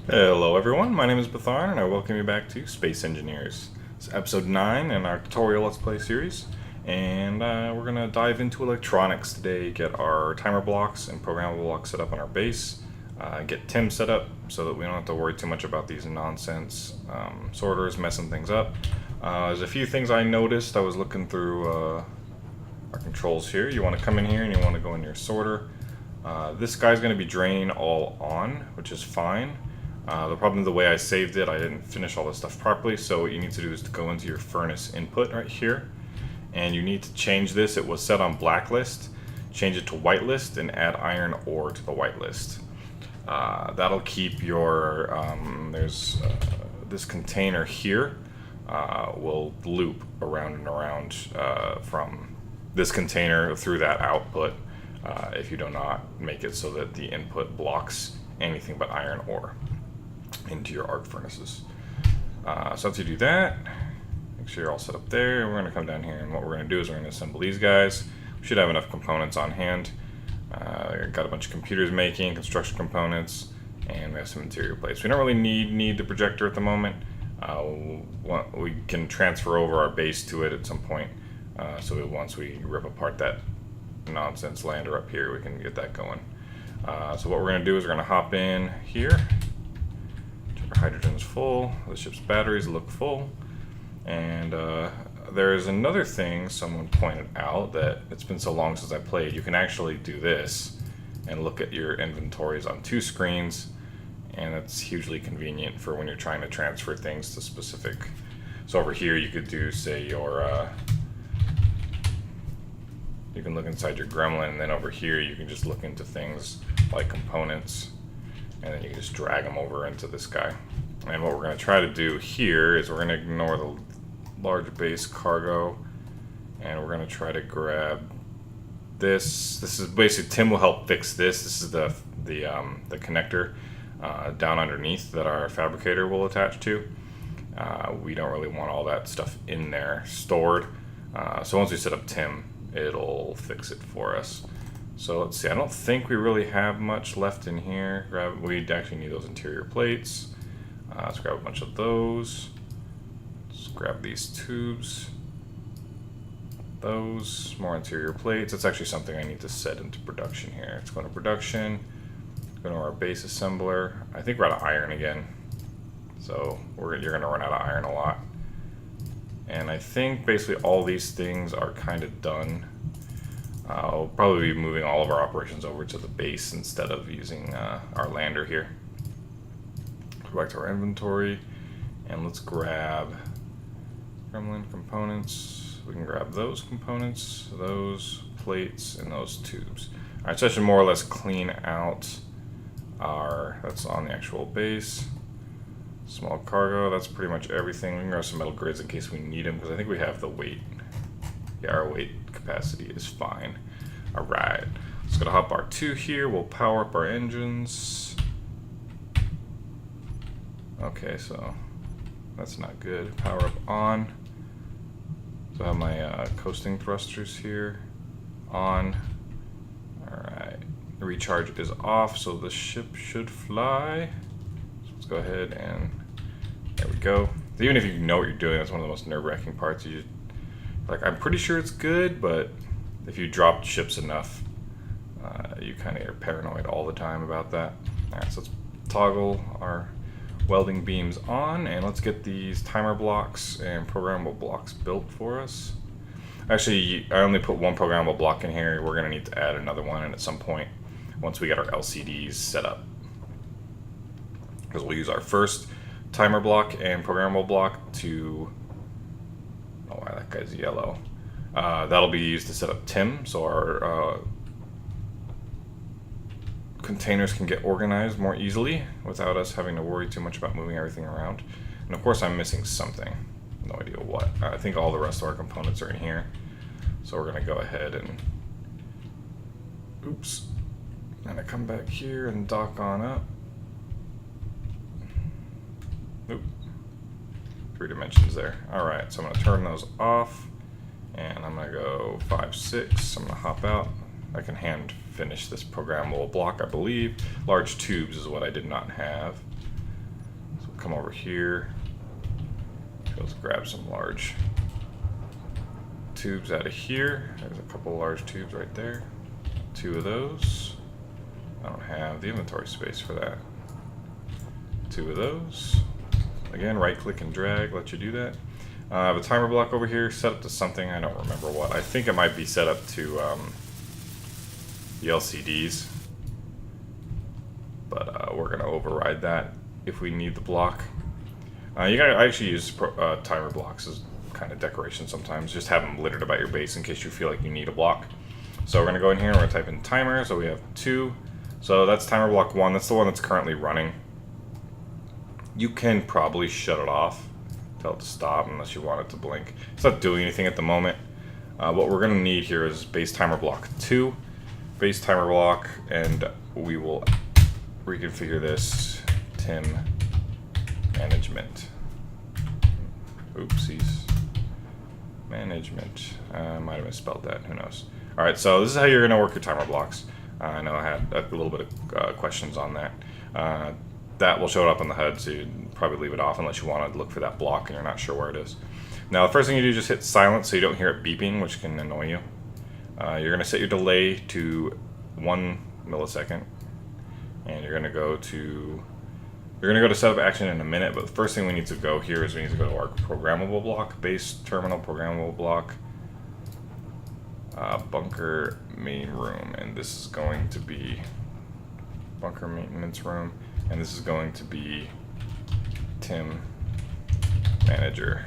Hello everyone, my name is Betharn and I welcome you back to Space Engineers. It's episode 9 in our tutorial Let's Play series, and we're going to dive into electronics today, get our timer blocks and programmable blocks set up on our base, get Tim set up so that we don't have to worry too much about these nonsense sorters messing things up. There's a few things I noticed. I was looking through our controls here. You want to come in here and you want to go in your sorter. This guy's going to be drain all on, which is fine. The problem is the way I saved it, I didn't finish all this stuff properly, so what you need to do is to go into your furnace input right here, and you need to change this. It was set on blacklist, change it to whitelist, and add iron ore to the whitelist. That'll keep your, there's this container here, will loop around and around from this container through that output if you do not make it so that the input blocks anything but iron ore into your arc furnaces. So once you do that, make sure you're all set up there. We're going to come down here, and what we're going to do is we're going to assemble these guys. We should have enough components on hand. Got a bunch of computers making construction components, and we have some interior plates. We don't really need the projector at the moment. We can transfer over our base to it at some point. So once we rip apart that nonsense lander up here, we can get that going. So what we're going to do is we're going to hop in here. Our hydrogen's full, the ship's batteries look full, and there's another thing someone pointed out, that it's been so long since I played, you can actually do this and look at your inventories on two screens, and it's hugely convenient for when you're trying to transfer things to specific. So over here you could do, say, your you can look inside your gremlin, and then over here you can just look into things like components, and then you can just drag them over into this guy. And what we're going to try to do here is we're going to ignore the large base cargo, and we're going to try to grab this. This is basically, Tim will help fix this. This is the connector down underneath that our fabricator will attach to. We don't really want all that stuff in there stored. So once we set up Tim, it'll fix it for us. So let's see, I don't think we really have much left in here. We actually need those interior plates. Let's grab a bunch of those. Let's grab these tubes. Those, more interior plates. That's actually something I need to set into production here. Let's go to production, go to our base assembler. I think we're out of iron again. So you're gonna run out of iron a lot. And I think basically all these things are kind of done. I'll probably be moving all of our operations over to the base instead of using our lander here. Go back to our inventory, and let's grab gremlin components. We can grab those components, those plates, and those tubes. Alright, so I should more or less clean out that's on the actual base. Small cargo, that's pretty much everything. We can grab some metal grids in case we need them, because I think we have the weight. Yeah, our weight capacity is fine. Alright, let's go to hop R2 here. We'll power up our engines. Okay, so that's not good. Power up on. So I have my coasting thrusters here on. Alright, recharge is off, so the ship should fly. So let's go ahead and there we go. Even if you know what you're doing, that's one of the most nerve-wracking parts. I'm pretty sure it's good, but if you drop ships enough, you kind of are paranoid all the time about that. Alright, so let's toggle our welding beams on, and let's get these timer blocks and programmable blocks built for us. Actually, I only put one programmable block in here. We're going to need to add another one at some point once we get our LCDs set up, because we'll use our first timer block and programmable block to... Oh wow, that guy's yellow. That'll be used to set up Tim, so our containers can get organized more easily without us having to worry too much about moving everything around. And of course I'm missing something. No idea what. I think all the rest of our components are in here. So we're going to go ahead and... Oops. And I come back here and dock on up. Oop. 3 dimensions there. Alright, so I'm going to turn those off, and I'm going to go 5, 6. I'm going to hop out. I can hand finish this programmable block, I believe. Large tubes is what I did not have. come over here. Let's grab some large tubes out of here. There's a couple large tubes right there. 2 of those. I don't have the inventory space for that. 2 of those. Again, right click and drag, let you do that. I have a timer block over here set up to something, I don't remember what. I think it might be set up to the LCDs. But we're gonna override that if we need the block. You gotta actually use timer blocks as kind of decoration sometimes. Just have them littered about your base in case you feel like you need a block. So we're gonna go in here and we're gonna type in timer. So we have 2. So that's timer block 1. That's the one that's currently running. You can probably shut it off, tell it to stop unless you want it to blink. It's not doing anything at the moment. What we're gonna need here is base timer block 2, base timer block, and we will reconfigure this Tim management. Oopsies. Management. I might have misspelled that, who knows. Alright, so this is how you're gonna work your timer blocks. I know I had a little bit of questions on that. That will show up on the HUD, so you'd probably leave it off unless you want to look for that block and you're not sure where it is. Now the first thing you do is just hit silence so you don't hear it beeping, which can annoy you. You're going to set your delay to 1 millisecond, and you're going to go to setup action in a minute. But the first thing we need to go here is we need to go to our programmable block, base terminal programmable block, bunker main room, and this is going to be bunker maintenance room. And this is going to be Tim Manager.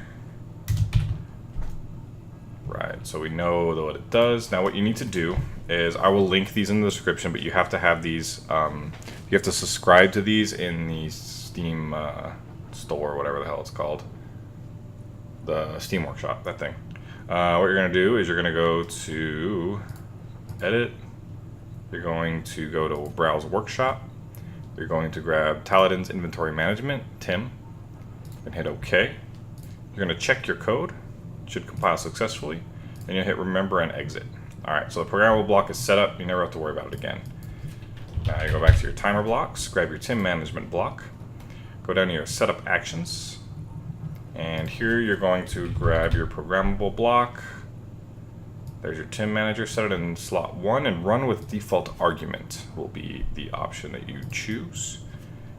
Right, so we know what it does. Now what you need to do is, I will link these in the description, but you have to have these, you have to subscribe to these in the Steam store, whatever the hell it's called. The Steam Workshop, that thing. What you're gonna do is you're gonna go to Edit. You're going to go to Browse Workshop. You're going to grab Taladin's Inventory Management, Tim, and hit OK. You're going to check your code. It should compile successfully. And you'll hit Remember and Exit. Alright, so the programmable block is set up. You never have to worry about it again. Now you go back to your timer blocks, grab your Tim Management block, go down to your Setup Actions, and here you're going to grab your programmable block. There's your Tim Manager, set it in slot 1, and run with default argument will be the option that you choose.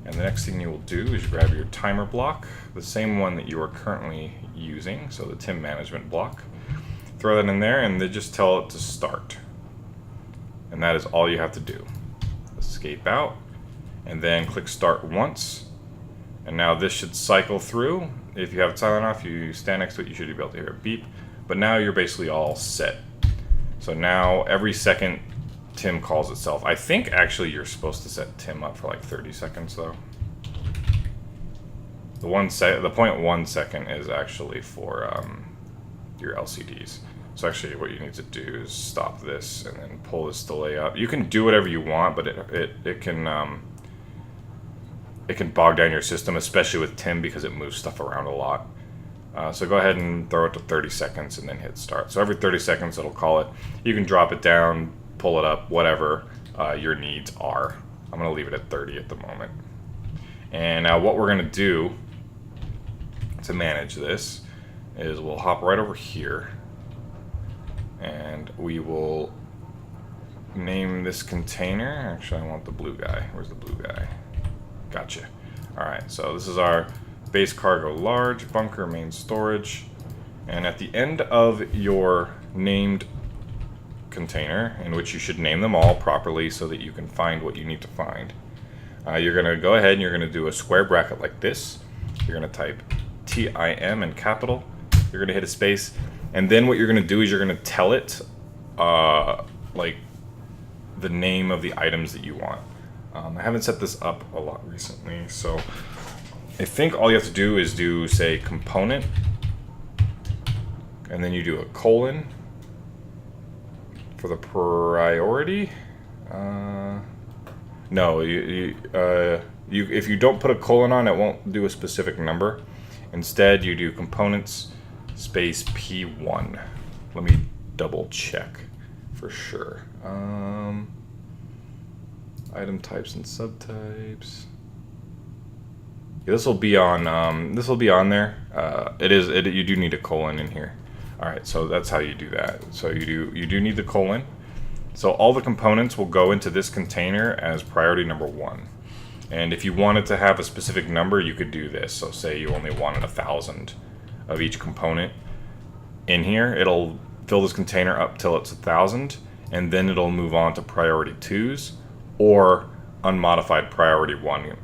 And the next thing you will do is grab your timer block, the same one that you are currently using, so the Tim Management block. Throw that in there and then just tell it to start. And that is all you have to do. Escape out, and then click start once. And now this should cycle through. If you have it silent off, you stand next to it, you should be able to hear a beep. But now you're basically all set. So now every second Tim calls itself. I think actually you're supposed to set Tim up for like 30 seconds though. The 0.1 second is actually for your LCDs. So actually what you need to do is stop this and then pull this delay up. You can do whatever you want, but it can bog down your system, especially with Tim because it moves stuff around a lot. So go ahead and throw it to 30 seconds and then hit start. So every 30 seconds it'll call it. You can drop it down, pull it up, whatever your needs are. I'm going to leave it at 30 at the moment. And now what we're going to do to manage this is we'll hop right over here and we will name this container. Actually, I want the blue guy. Where's the blue guy? Gotcha. Alright, so this is our base cargo large, bunker main storage, and at the end of your named container, in which you should name them all properly so that you can find what you need to find, you're going to go ahead and you're going to do a square bracket like this. You're going to type TIM in capital, you're going to hit a space, and then what you're going to do is you're going to tell it like the name of the items that you want. I haven't set this up a lot recently, so I think all you have to do is do, say, component, and then you do a colon for the priority. No, if you don't put a colon on, it won't do a specific number. Instead, you do components space P1. Let me double check for sure. Item types and subtypes. This will be on. This will be on there. You do need a colon in here. All right, so that's how you do that. So you do need the colon. So all the components will go into this container as priority number 1. And if you wanted to have a specific number, you could do this. So say you only wanted 1,000 of each component in here. It'll fill this container up till it's 1,000, and then it'll move on to priority 2s or unmodified priority 1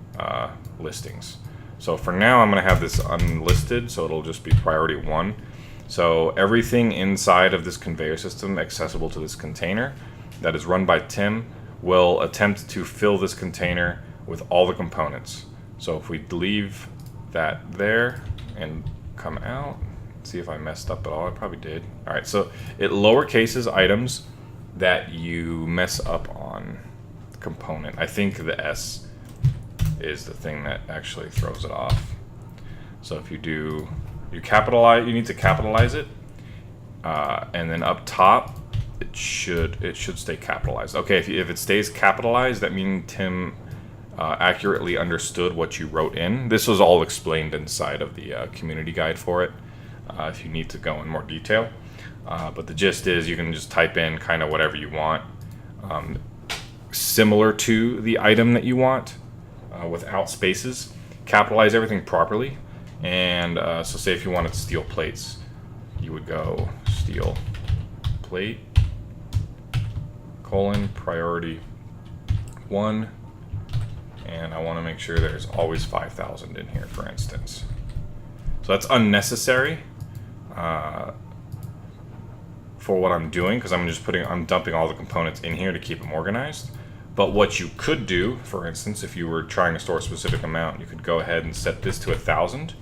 listings. So for now, I'm going to have this unlisted, so it'll just be priority 1. So everything inside of this conveyor system accessible to this container that is run by Tim will attempt to fill this container with all the components. So if we leave that there and come out, see if I messed up at all. I probably did. All right, so it lowercases items that you mess up on component. I think the S is the thing that actually throws it off. So if you do, you need to capitalize it, and then up top it should stay capitalized. Okay, if it stays capitalized, that means Tim accurately understood what you wrote in. This was all explained inside of the community guide for it, if you need to go in more detail. But the gist is you can just type in kind of whatever you want, similar to the item that you want, without spaces. Capitalize everything properly. And so say if you wanted steel plates, you would go steel plate, colon, priority 1. And I want to make sure there's always 5,000 in here, for instance. So that's unnecessary for what I'm doing, because I'm dumping all the components in here to keep them organized. But what you could do, for instance, if you were trying to store a specific amount, you could go ahead and set this to 1,000.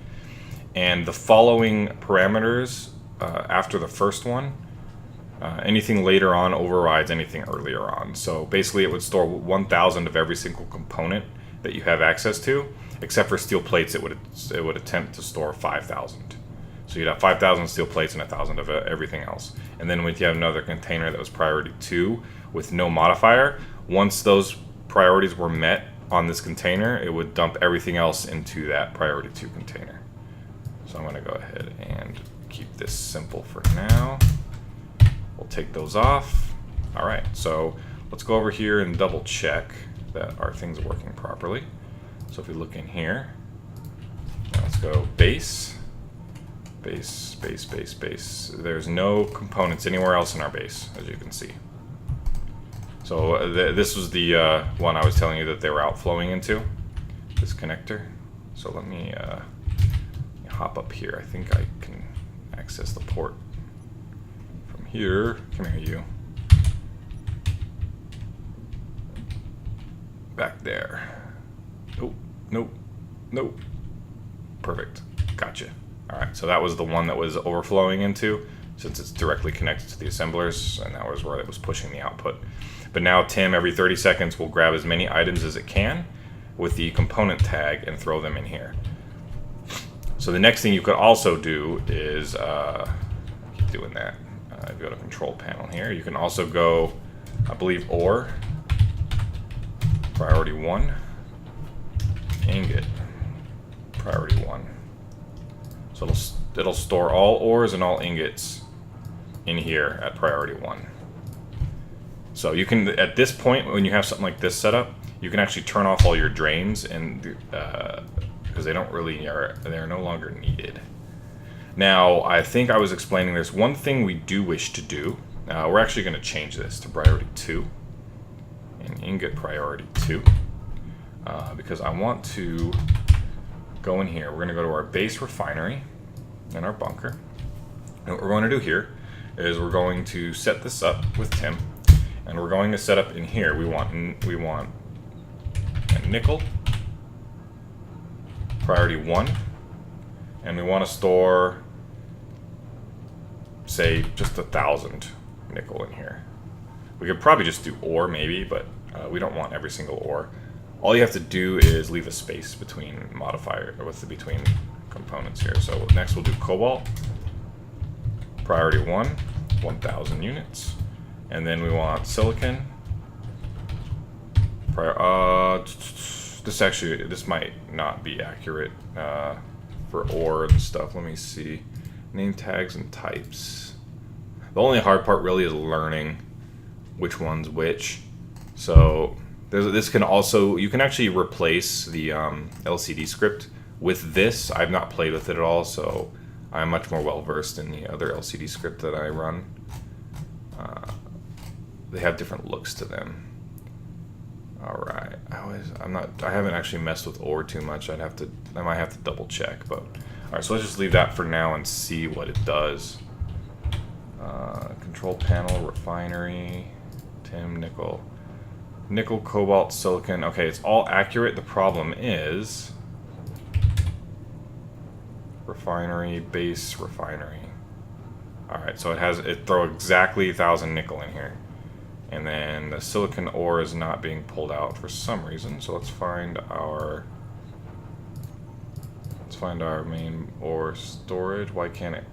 And the following parameters after the first one, anything later on overrides anything earlier on. So basically it would store 1,000 of every single component that you have access to, except for steel plates. It would attempt to store 5,000. So you'd have 5,000 steel plates and 1,000 of everything else. And then when you have another container that was priority 2 with no modifier, once those priorities were met on this container, it would dump everything else into that priority 2 container. So I'm going to go ahead and keep this simple for now. We'll take those off. All right, so let's go over here and double check that our things are working properly. So if we look in here, now let's go base, base, base, base, base. There's no components anywhere else in our base, as you can see. So this was the one I was telling you that they were outflowing into, this connector. So let me hop up here. I think I can access the port from here. Come here, you. Back there. Nope, nope, nope. Perfect. Gotcha. All right, so that was the one that was overflowing into, since it's directly connected to the assemblers, and that was where it was pushing the output. But now Tim, every 30 seconds, will grab as many items as it can with the component tag and throw them in here. So the next thing you could also do is, keep doing that. If you go to control panel here, you can also go, I believe, ore, priority 1, ingot, priority 1. So it'll store all ores and all ingots in here at priority 1. So you can, at this point, when you have something like this set up, you can actually turn off all your drains, and because they don't really they're no longer needed. Now, I think I was explaining there's one thing we do wish to do. We're actually going to change this to priority 2, and ingot priority 2, because I want to go in here. We're going to go to our base refinery and our bunker. And what we're going to do here is we're going to set this up with Tim, and we're going to set up in here. We want a nickel, priority 1, and we want to store, say, just 1,000 nickel in here. We could probably just do ore maybe, but we don't want every single ore. All you have to do is leave a space between between components here. So next we'll do cobalt, priority 1, 1,000 units, and then we want silicon. This might not be accurate for ore and stuff. Let me see. Name tags and types. The only hard part really is learning which one's which. So this can also, you can actually replace the LCD script with this. I've not played with it at all, so I'm much more well versed in the other LCD script that I run. They have different looks to them. All right, I haven't actually messed with ore too much. I might have to double check, but all right. So let's just leave that for now and see what it does. Control panel, refinery, tin, nickel, cobalt, silicon. Okay, it's all accurate. The problem is refinery, base, refinery. All right, so it throw exactly 1,000 nickel in here. And then the silicon ore is not being pulled out for some reason. So let's find our main ore storage. Why can't it?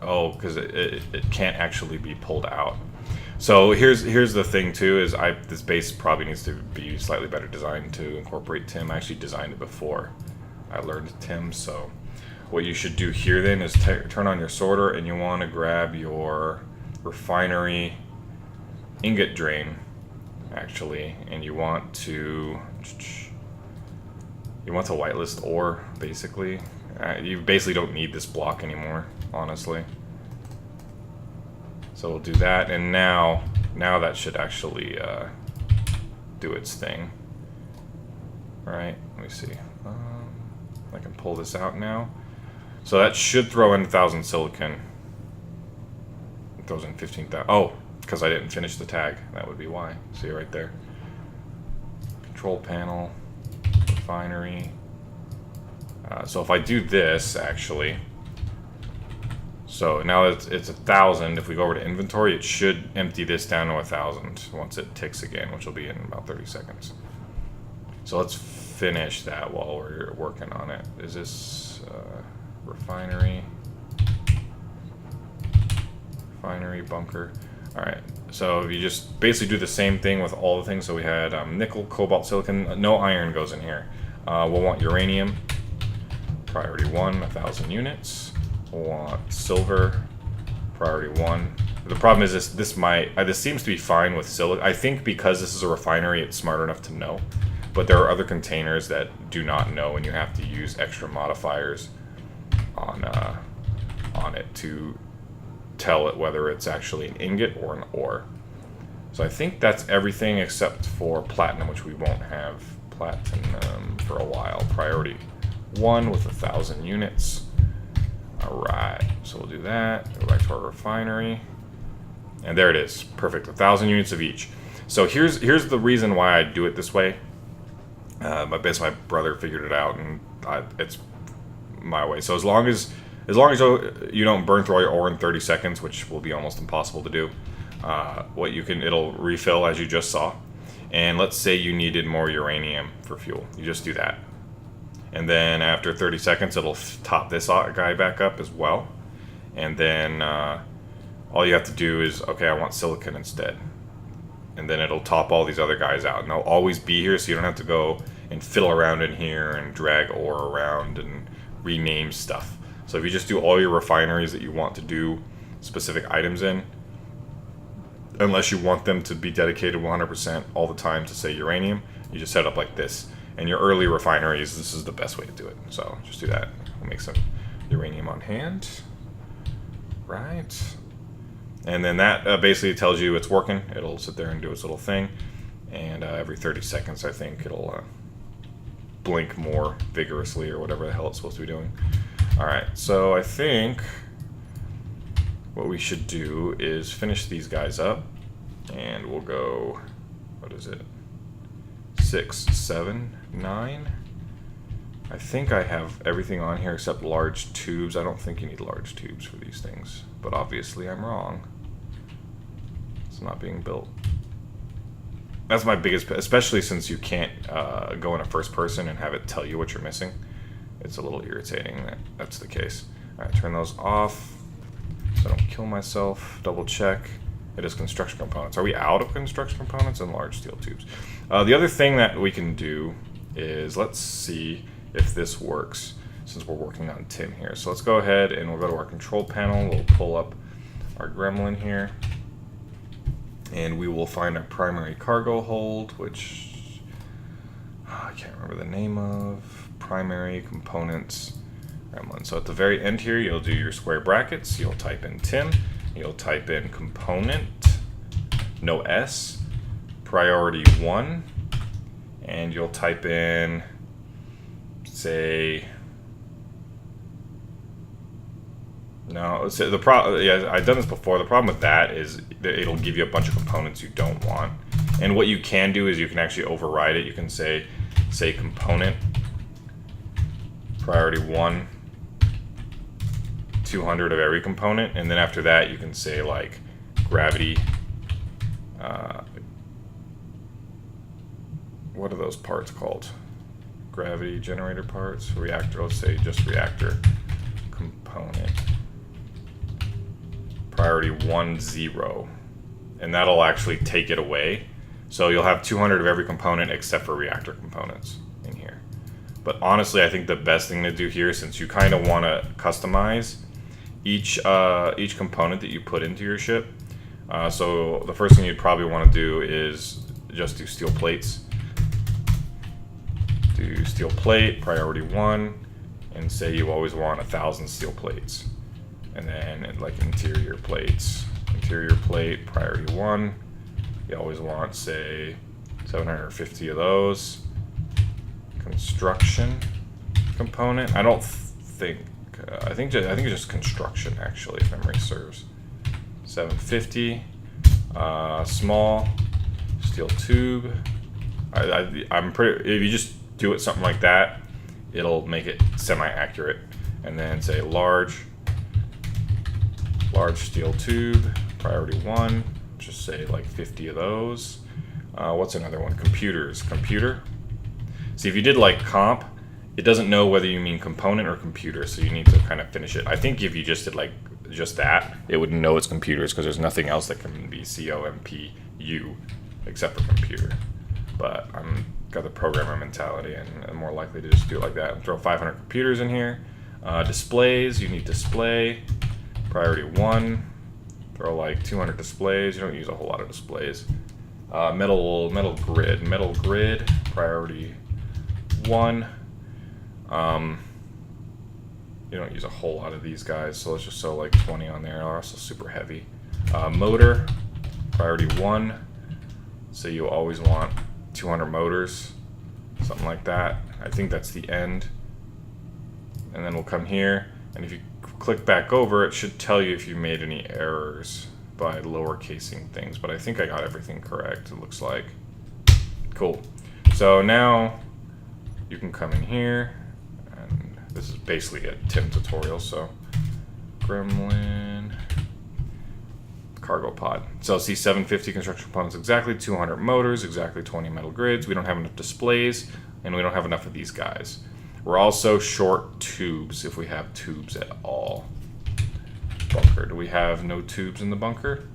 Oh, because it can't actually be pulled out. So here's the thing too, is this base probably needs to be slightly better designed to incorporate TIM. I actually designed it before I learned TIM. So what you should do here then is turn on your sorter, and you want to grab your refinery ingot drain, actually, and you want to whitelist ore, basically. You basically don't need this block anymore, honestly. So we'll do that, and now that should actually do its thing. All right, let me see. I can pull this out now. So that should throw in 1,000 silicon. It throws in 15,000. Oh, because I didn't finish the tag. That would be why. See right there. Control panel, refinery. So if I do this, actually, so now it's 1,000. If we go over to inventory, it should empty this down to 1,000 once it ticks again, which will be in about 30 seconds. So let's finish that while we're working on it. Is this refinery? Refinery, bunker. All right, so you just basically do the same thing with all the things. So we had nickel, cobalt, silicon. No iron goes in here. We'll want uranium. Priority 1, 1,000 units. We'll want silver. Priority 1. The problem is this seems to be fine with silicon. I think because this is a refinery, it's smart enough to know. But there are other containers that do not know, and you have to use extra modifiers on it to tell it whether it's actually an ingot or an ore. So I think that's everything except for platinum, which we won't have platinum for a while. Priority 1 with 1,000 units. All right, so we'll do that. Go back to our refinery, and there it is. Perfect, 1,000 units of each. So here's the reason why I do it this way. My brother figured it out, and it's my way. So as long as you don't burn through all your ore in 30 seconds, which will be almost impossible to do, it'll refill as you just saw. And let's say you needed more uranium for fuel, you just do that. And then after 30 seconds, it'll top this guy back up as well. And then all you have to do is, okay, I want silicon instead. And then it'll top all these other guys out. And they'll always be here, so you don't have to go and fiddle around in here and drag ore around and rename stuff. So if you just do all your refineries that you want to do specific items in, unless you want them to be dedicated 100% all the time to, say, uranium, you just set up like this. And your early refineries, this is the best way to do it. So just do that. We'll make some uranium on hand. Right. And then that basically tells you it's working. It'll sit there and do its little thing. And every 30 seconds, I think, it'll blink more vigorously or whatever the hell it's supposed to be doing. All right, so I think what we should do is finish these guys up. And we'll go, what is it? 6, 7, 9. I think I have everything on here except large tubes. I don't think you need large tubes for these things, but obviously I'm wrong. It's not being built. That's my biggest, especially since you can't go in a first person and have it tell you what you're missing. It's a little irritating that that's the case. All right, turn those off so I don't kill myself. Double check. It is construction components. Are we out of construction components and large steel tubes? The other thing that we can do is let's see if this works since we're working on tin here. So let's go ahead and we'll go to our control panel. We'll pull up our gremlin here, and we will find our primary cargo hold, which I can't remember the name of. Primary components gremlin. So at the very end here, you'll do your square brackets. You'll type in tin. You'll type in component, no S, priority 1, and you'll type in, say, no, so yeah, I've done this before. The problem with that is that it'll give you a bunch of components you don't want. And what you can do is you can actually override it. You can say component, priority 1, 200 of every component, and then after that you can say like gravity, what are those parts called? Gravity generator parts, reactor, let's say just reactor component, priority 1, 0, and that'll actually take it away. So you'll have 200 of every component except for reactor components in here. But honestly, I think the best thing to do here, since you kind of want to customize each component that you put into your ship, so the first thing you'd probably want to do is just do steel plates. Do steel plate, priority 1, and say you always want 1,000 steel plates. And then like interior plates, interior plate, priority 1, you always want, say, 750 of those. Construction component, I don't think, I think it's just construction actually, if memory serves. 750, small steel tube. I'm pretty. If you just do it something like that, it'll make it semi-accurate. And then say large steel tube, priority 1. Just say like 50 of those. What's another one? Computers. Computer. See, if you did like comp, it doesn't know whether you mean component or computer, so you need to kind of finish it. I think if you just did like just that, it would know it's computers because there's nothing else that can be COMPU except for computer. But I'm got the programmer mentality, and I'm more likely to just do it like that and throw 500 computers in here. Displays, you need display, priority 1. Throw like 200 displays. You don't use a whole lot of displays. Metal grid, priority 1. You don't use a whole lot of these guys, so let's just throw like 20 on there. They're also super heavy. Motor, priority 1. So you always want 200 motors, something like that. I think that's the end. And then we'll come here, and if you click back over, it should tell you if you made any errors by lowercasing things, but I think I got everything correct, it looks like. Cool. So now you can come in here, and this is basically a TIM tutorial, so gremlin cargo pod. So see, 750 construction components exactly, 200 motors, exactly 20 metal grids. We don't have enough displays, and we don't have enough of these guys. We're also short tubes, if we have tubes at all. Bunker. Do we have no tubes in the bunker?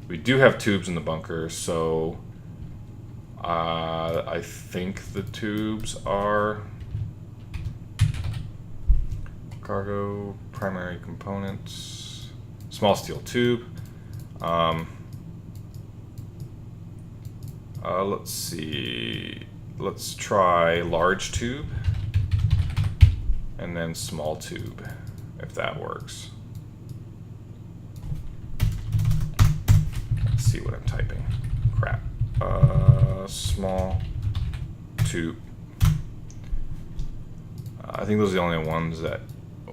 We do have tubes in the bunker, so I think the tubes are cargo, primary components, small steel tube. Let's see. Let's try large tube and then small tube, if that works. Let's see what I'm typing. Crap. Small tube. I think those are the only ones that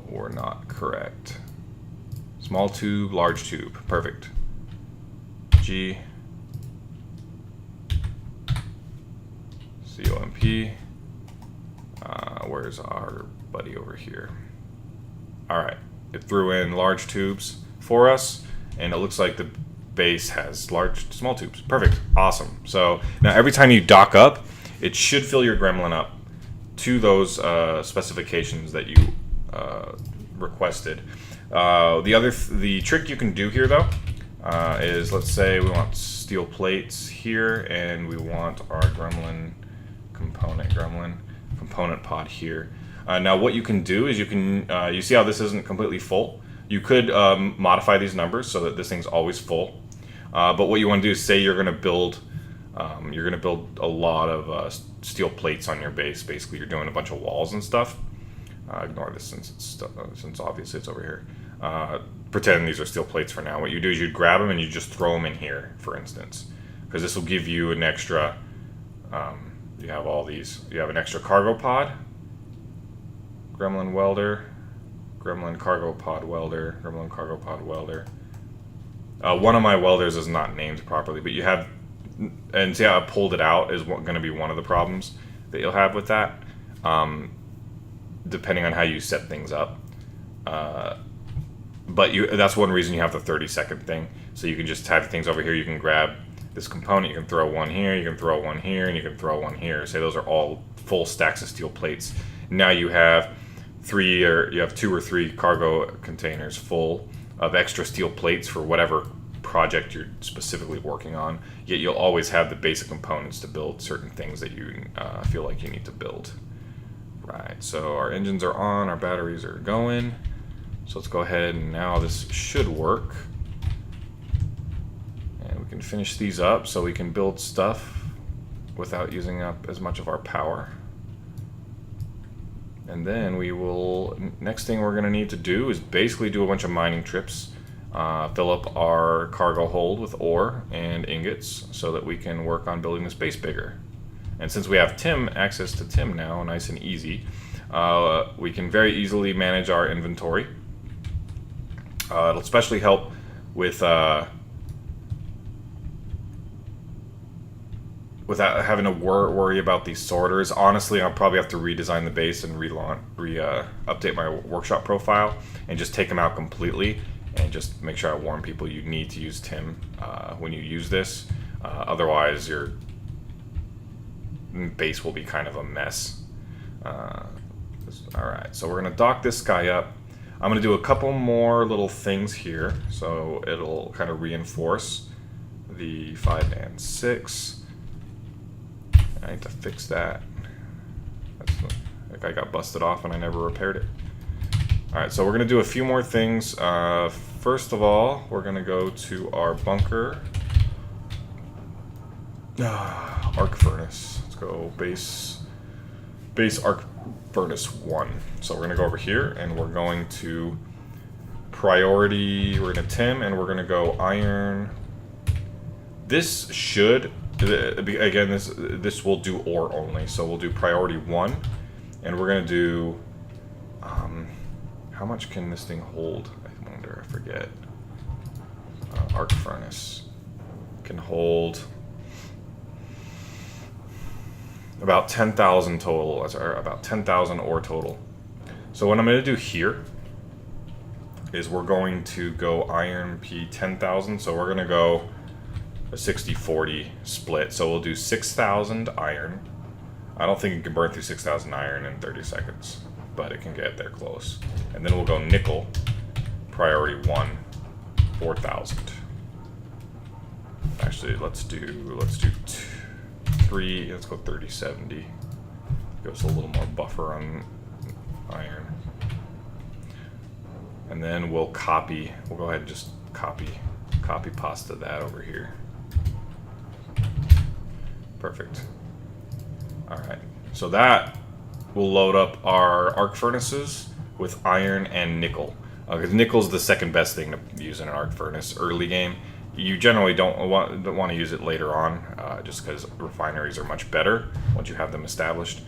were not correct. Small tube, large tube. Perfect. G. COMP. Where's our buddy over here? Alright, it threw in large tubes for us, and it looks like the base has small tubes. Perfect. Awesome. So now every time you dock up, it should fill your gremlin up to those specifications that you requested. The trick you can do here though is, let's say we want steel plates here, and we want our gremlin component gremlin component pod here. Now what you can do is you can you see how this isn't completely full. You could modify these numbers so that this thing's always full. But what you want to do is say you're going to build a lot of steel plates on your base. Basically, you're doing a bunch of walls and stuff. Ignore this since obviously it's over here. Pretend these are steel plates for now. What you do is you grab them and you just throw them in here, for instance, because this will give you an extra. You have all these. You have an extra cargo pod, gremlin welder, gremlin cargo pod welder, gremlin cargo pod welder. One of my welders is not named properly, but you have, and see how I pulled it out is going to be one of the problems that you'll have with that, depending on how you set things up. But that's one reason you have the 30-second thing. So you can just have things over here. You can grab this component, you can throw one here, you can throw one here, and you can throw one here. Say those are all full stacks of steel plates. Now you have two or three cargo containers full of extra steel plates for whatever project you're specifically working on. Yet you'll always have the basic components to build certain things that you feel like you need to build. Right, so our engines are on, our batteries are going. So let's go ahead and now this should work. And we can finish these up so we can build stuff without using up as much of our power. And then next thing we're going to need to do is basically do a bunch of mining trips, fill up our cargo hold with ore and ingots so that we can work on building this base bigger. And since we have access to Tim now, nice and easy, we can very easily manage our inventory. It'll especially help with without having to worry about these sorters. Honestly, I'll probably have to redesign the base and update my workshop profile and just take them out completely and just make sure I warn people you need to use Tim when you use this. Otherwise, your base will be kind of a mess. Alright, so we're going to dock this guy up. I'm going to do a couple more little things here, so it'll kind of reinforce the 5 and 6. I need to fix that. That guy got busted off and I never repaired it. Alright, so we're going to do a few more things. First of all, we're going to go to our bunker. Arc furnace. Let's go base arc furnace 1. So we're going to go over here and we're going to priority, we're going to Tim and we're going to go iron. This should, again, this will do ore only. So we'll do priority 1 and we're going to do, how much can this thing hold? I wonder, I forget. Arc furnace can hold about 10,000 total, or about 10,000 ore total. So what I'm going to do here is we're going to go iron P 10,000. So we're going to go a 60-40 split. So we'll do 6,000 iron. I don't think you can burn through 6,000 iron in 30 seconds, but it can get there close. And then we'll go nickel, priority 1, 4,000. Actually, let's do 3, let's go 30-70. Gives a little more buffer on iron. And then we'll go ahead and just copy pasta that over here. Perfect. Alright, so that will load up our arc furnaces with iron and nickel. Because nickel's the second best thing to use in an arc furnace early game. You generally don't want to use it later on, just because refineries are much better once you have them established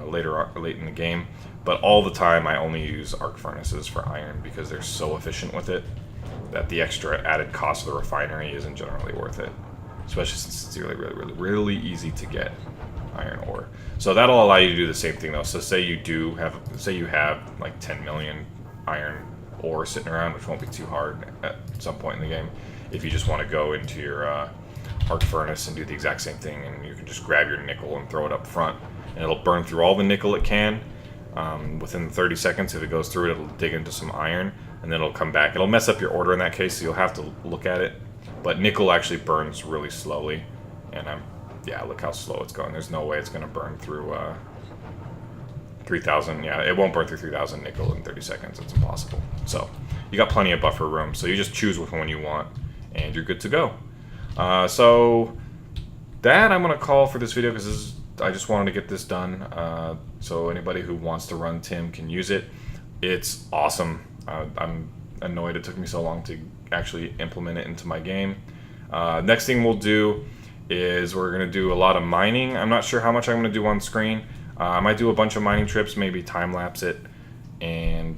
late in the game. But all the time, I only use arc furnaces for iron because they're so efficient with it that the extra added cost of the refinery isn't generally worth it, especially since it's really easy to get iron ore. So that'll allow you to do the same thing though. So say you have like 10 million iron ore sitting around, which won't be too hard at some point in the game. If you just want to go into your arc furnace and do the exact same thing, and you can just grab your nickel and throw it up front, and it'll burn through all the nickel it can. Within 30 seconds, if it goes through it, it'll dig into some iron, and then it'll come back. It'll mess up your order in that case, so you'll have to look at it. But nickel actually burns really slowly, and Yeah, look how slow it's going. There's no way it's going to burn through 3,000. Yeah, it won't burn through 3,000 nickel in 30 seconds. It's impossible. So you got plenty of buffer room. So you just choose which one you want, and you're good to go. So that I'm going to call for this video because I just wanted to get this done. So anybody who wants to run Tim can use it. It's awesome. I'm annoyed it took me so long to actually implement it into my game. Next thing we'll do is we're going to do a lot of mining. I'm not sure how much I'm going to do on screen. I might do a bunch of mining trips, maybe time-lapse it, and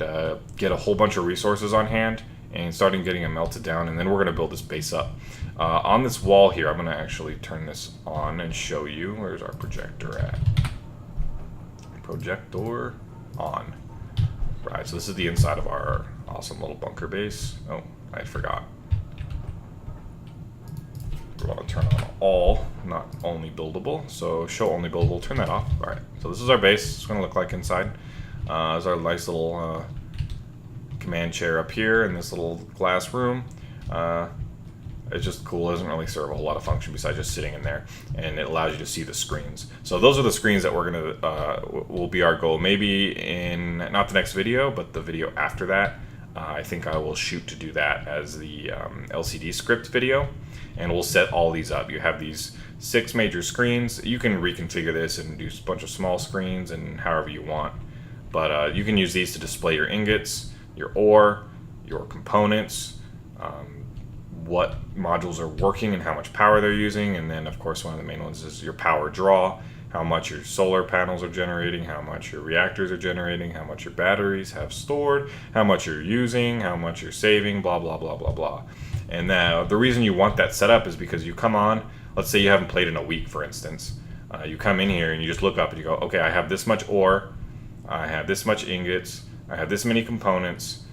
get a whole bunch of resources on hand and starting getting them melted down, and then we're going to build this base up. On this wall here, I'm going to actually turn this on and show you. Where's our projector at? Projector on. Right, so this is the inside of our awesome little bunker base. Oh, I forgot. We want to turn on all, not only buildable. So show only buildable, turn that off. All right, so this is our base. It's going to look like inside. There's our nice little command chair up here in this little glass room. It's just cool. It doesn't really serve a whole lot of function besides just sitting in there, and it allows you to see the screens. So those are the screens that we're gonna will be our goal. Maybe in not the next video, but the video after that. I think I will shoot to do that as the LCD script video, and we'll set all these up. You have these 6 major screens. You can reconfigure this and do a bunch of small screens and however you want, but you can use these to display your ingots, your ore, your components, what modules are working and how much power they're using, and then of course one of the main ones is your power draw, how much your solar panels are generating, how much your reactors are generating, how much your batteries have stored, how much you're using, how much you're saving, blah blah blah blah blah. And the reason you want that set up is because you come on, let's say you haven't played in a week, for instance. You come in here and you just look up and you go, okay, I have this much ore, I have this much ingots, I have this many components.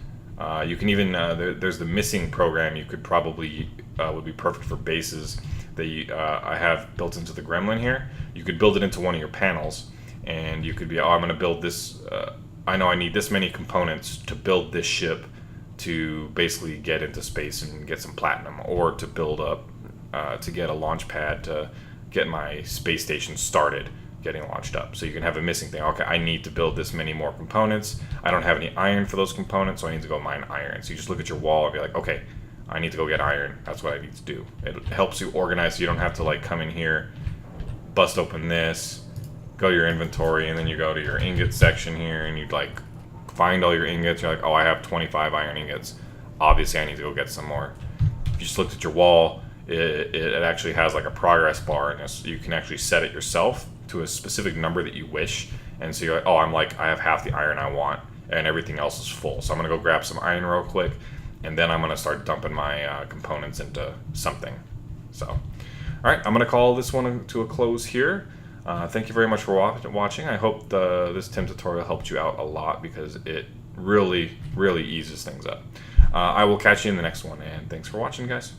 You can even, there's the missing program you could probably, would be perfect for bases that I have built into the Gremlin here. You could build it into one of your panels, and you could be, oh, I'm going to build this, I know I need this many components to build this ship to basically get into space and get some platinum, or to build up, to get a launch pad to get my space station started getting launched up. So you can have a missing thing. Okay, I need to build this many more components. I don't have any iron for those components, so I need to go mine iron. So you just look at your wall and be like, okay, I need to go get iron. That's what I need to do. It helps you organize so you don't have to like come in here, bust open this, go to your inventory, and then you go to your ingot section here and you'd like find all your ingots. You're like, oh, I have 25 iron ingots. Obviously I need to go get some more. If you just looked at your wall, it actually has like a progress bar, and you can actually set it yourself to a specific number that you wish. And so you're like, oh, I have half the iron I want and everything else is full, so I'm gonna go grab some iron real quick, and then I'm gonna start dumping my components into something. So all right, I'm gonna call this one to a close here. Thank you very much for watching. I hope this Tim tutorial helped you out a lot, because it really eases things up. I will catch you in the next one, and thanks for watching, guys.